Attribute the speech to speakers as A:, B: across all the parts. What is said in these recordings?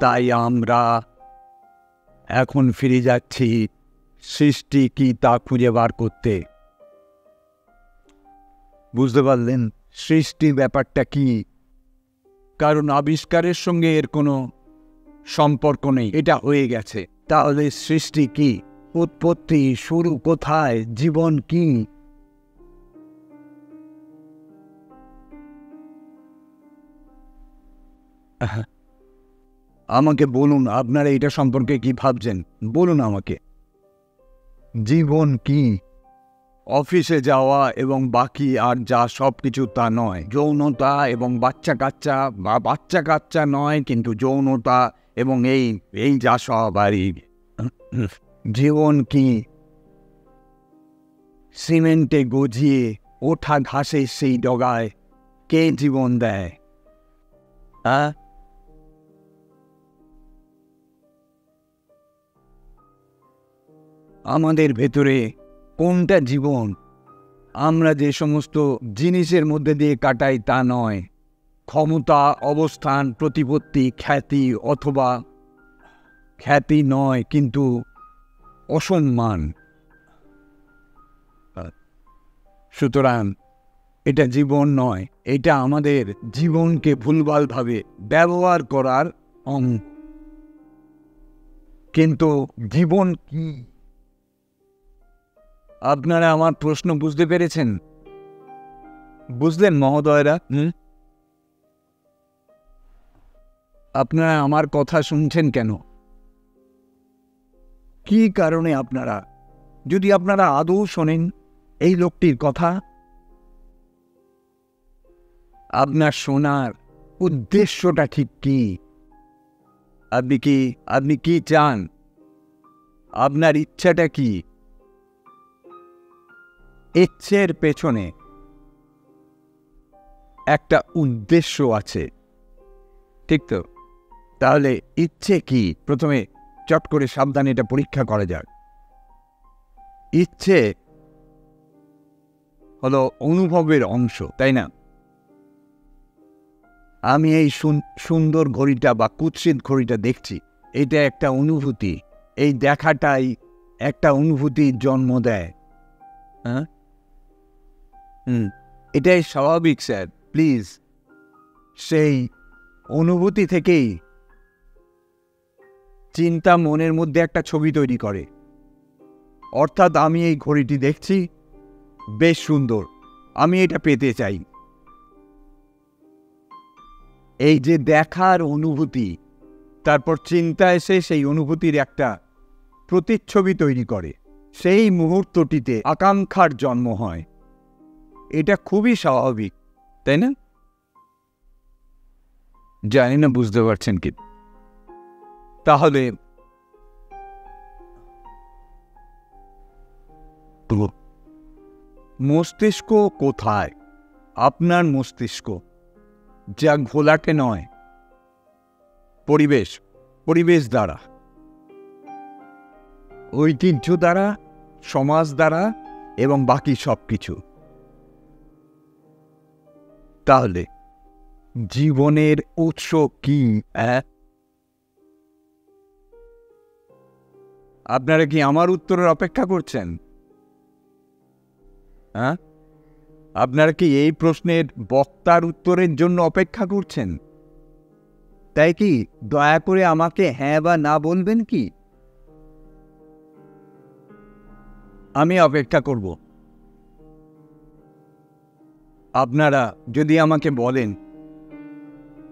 A: তাই আমরা এখন ফিরে যাচ্ছি সৃষ্টি কি তা খুঁজে বার করতে। বুঝতে পারলেন সৃষ্টি ব্যাপারটা কি? কারণ আবিষ্কারের সঙ্গে এর কোনো সম্পর্ক নেই, এটা হয়ে গেছে। তাহলে সৃষ্টি কি? উৎপত্তি, শুরু কোথায়, জীবন কি? আমাকে বলুন, আপনারা এটা সম্পর্কে কি ভাবছেন? বলুন আমাকে। জীবন কি? অফিসে যাওয়া এবং বাকি আর যা সব কিছু তা নয়। যৌনতা এবং বাচ্চা কাচ্চা, বা বাচ্চা কাচ্চা নয় কিন্তু যৌনতা এবং এই যা সব আর জীবন কি? সিমেন্টে গজিয়ে ওঠা ঘাসের সেই ডগায় কে জীবন দেয়? আমাদের ভেতরে কোনটা জীবন? আমরা যে সমস্ত জিনিসের মধ্যে দিয়ে কাটাই তা নয়। ক্ষমতা, অবস্থান, প্রতিপত্তি, খ্যাতি, অথবা খ্যাতি নয় কিন্তু অসম্মান। সুতরাং এটা জীবন নয়, এটা আমাদের জীবনকে ভুলভালভাবে ব্যবহার করার অঙ্গ। কিন্তু জীবন কি? আপনারা আমার প্রশ্ন বুঝতে পেরেছেন? বুঝলেন মহোদয়রা? আপনারা আমার কথা শুনছেন কেন? কি কারণে আপনারা? যদি আপনারা আদৌ শোনেন এই লোকটির কথা, আপনার শোনার উদ্দেশ্যটা ঠিক কি? আপনি কি চান? আপনার ইচ্ছাটা কি? ইচ্ছের পেছনে একটা উদ্দেশ্য আছে, ঠিক তো? তাহলে ইচ্ছে কি? প্রথমে চট করে সাবধানে এটা পরীক্ষা করা যাক। ইচ্ছে হলো অনুভবের অংশ, তাই না? আমি এই সুন্দর ঘড়িটা বা কুৎসিত ঘড়িটা দেখছি, এটা একটা অনুভূতি। এই দেখাটাই একটা অনুভূতির জন্ম দেয়। হ্যাঁ, এটাই স্বাভাবিক স্যার, প্লিজ। সেই অনুভূতি থেকেই চিন্তা মনের মধ্যে একটা ছবি তৈরি করে। অর্থাৎ আমি এই ঘড়িটি দেখছি, বেশ সুন্দর, আমি এটা পেতে চাই। এই যে দেখার অনুভূতি, তারপর চিন্তা এসে সেই অনুভূতির একটা প্রতিচ্ছবি তৈরি করে। সেই মুহূর্তটিতে আকাঙ্ক্ষার জন্ম হয়। এটা খুবই স্বাভাবিক, তাই না? জানি না বুঝতে পারছেন কি। তাহলে মস্তিষ্ক কোথায়? আপনার মস্তিষ্ক, যা ঘোলাটে নয়। পরিবেশ দ্বারা, ঐতিহ্য দ্বারা, সমাজ দ্বারা এবং বাকি সব কিছু। তাহলে জীবনের উৎস কি? আপনারা কি আমার উত্তরের অপেক্ষা করছেন? হ্যাঁ, আপনারা কি এই প্রশ্নের বক্তার উত্তরের জন্য অপেক্ষা করছেন? তাই কি দয়া করে আমাকে হ্যাঁ বা না বলবেন কি? আমি অপেক্ষা করব। আপনারা যদি আমাকে বলেন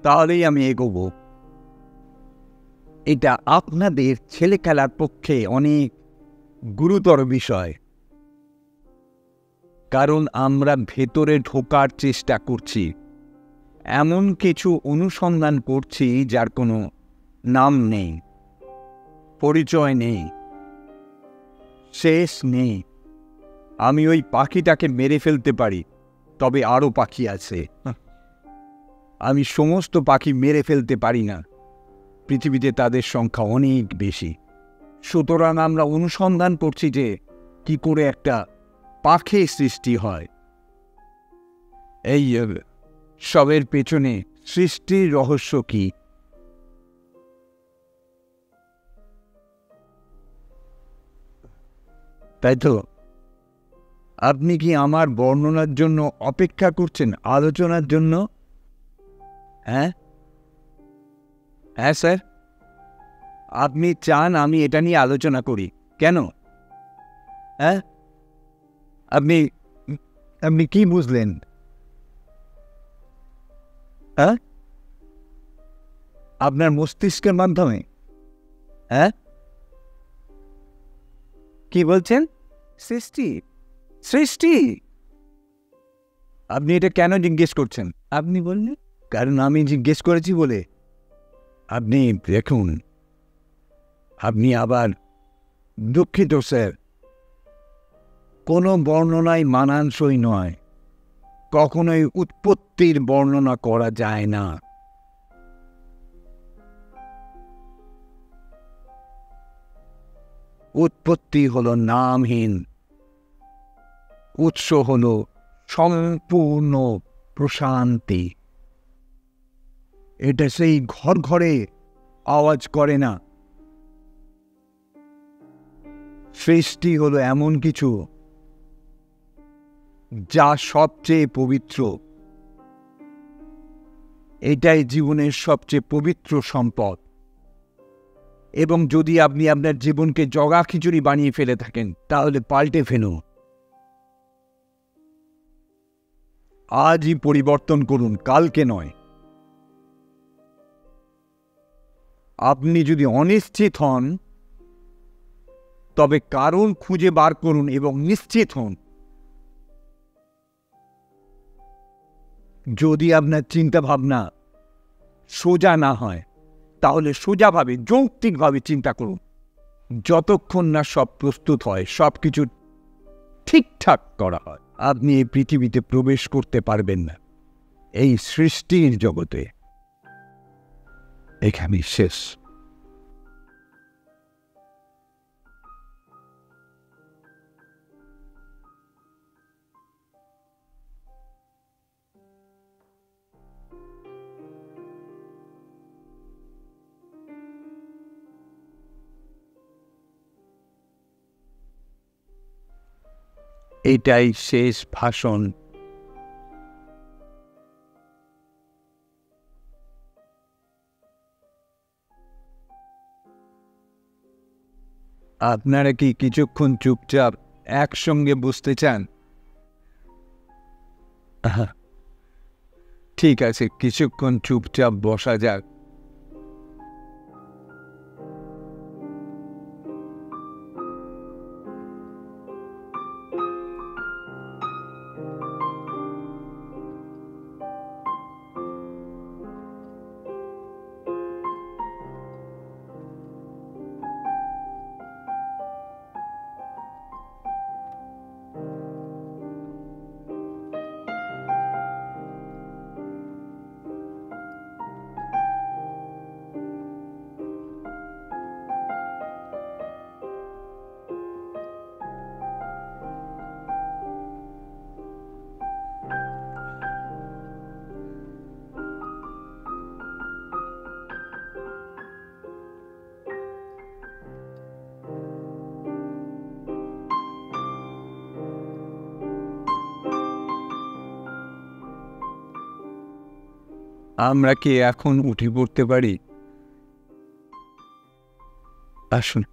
A: তাহলেই আমি এগোবো। এটা আপনাদের ছেলে খেলার পক্ষে অনেক গুরুতর বিষয়, কারণ আমরা ভেতরে ঢোকার চেষ্টা করছি, এমন কিছু অনুসন্ধান করছি যার কোনো নাম নেই, পরিচয় নেই, শেষ নেই। আমি ওই পাখিটাকে মেরে ফেলতে পারি, তবে আরও পাখি আছে। আমি সমস্ত পাখি মেরে ফেলতে পারি না, পৃথিবীতে তাদের সংখ্যা অনেক বেশি। সুতরাং আমরা অনুসন্ধান করছি যে কি করে একটা পাখি সৃষ্টি হয়। এই সবের পেছনে সৃষ্টির রহস্য কি? তাই তো? আপনি কি আমার বর্ণনার জন্য অপেক্ষা করছেন, আলোচনার জন্য? হ্যাঁ, হ্যাঁ স্যার, আপনি চান আমি এটা নিয়ে আলোচনা করি, কেন? হ্যাঁ, আপনি আপনি কি বুঝলেন? হ্যাঁ, আপনার মস্তিষ্কের মাধ্যমে? হ্যাঁ, কি বলছেন? সৃষ্টি? সৃষ্টি? আপনি এটা কেন জিজ্ঞেস করছেন? আপনি বললেন কারণ আমি জিজ্ঞেস করেছি বলে। আপনি দেখুন, আপনি আবার দুঃখিত স্যার, কোনো বর্ণনাই মানানসই নয়, কখনোই উৎপত্তির বর্ণনা করা যায় না। উৎপত্তি হলো নামহীন, উৎস হলো সম্পূর্ণ প্রশান্তি। এটা সেই ঘর ঘরে আওয়াজ করে না। সৃষ্টি হলো এমন কিছু যা সবচেয়ে পবিত্র। এটাই জীবনের সবচেয়ে পবিত্র সম্পদ। এবং যদি আপনি আপনার জীবনকে জগা খিচুড়ি বানিয়ে ফেলে থাকেন, তাহলে পাল্টে ফেলুন। আজই পরিবর্তন করুন, কালকে নয়। আপনি যদি অনিশ্চিত হন, তবে কারণ খুঁজে বার করুন এবং নিশ্চিত হন। যদি আপনার চিন্তা ভাবনা সোজা না হয়, তাহলে সোজাভাবে যৌক্তিকভাবে চিন্তা করুন। যতক্ষণ না সব প্রস্তুত হয়, সব কিছু ঠিকঠাক করা হয়, আপনি এই পৃথিবীতে প্রবেশ করতে পারবেন না। এই সৃষ্টির জগতে এখানে শেষ। এটাই শেষ ভাষণ। আপনারা কি কিছুক্ষণ চুপচাপ একসঙ্গে বসতে চান? ঠিক আছে, কিছুক্ষণ চুপচাপ বসা যাক। আমরা কি এখন উঠে পড়তে পারি? আসুন।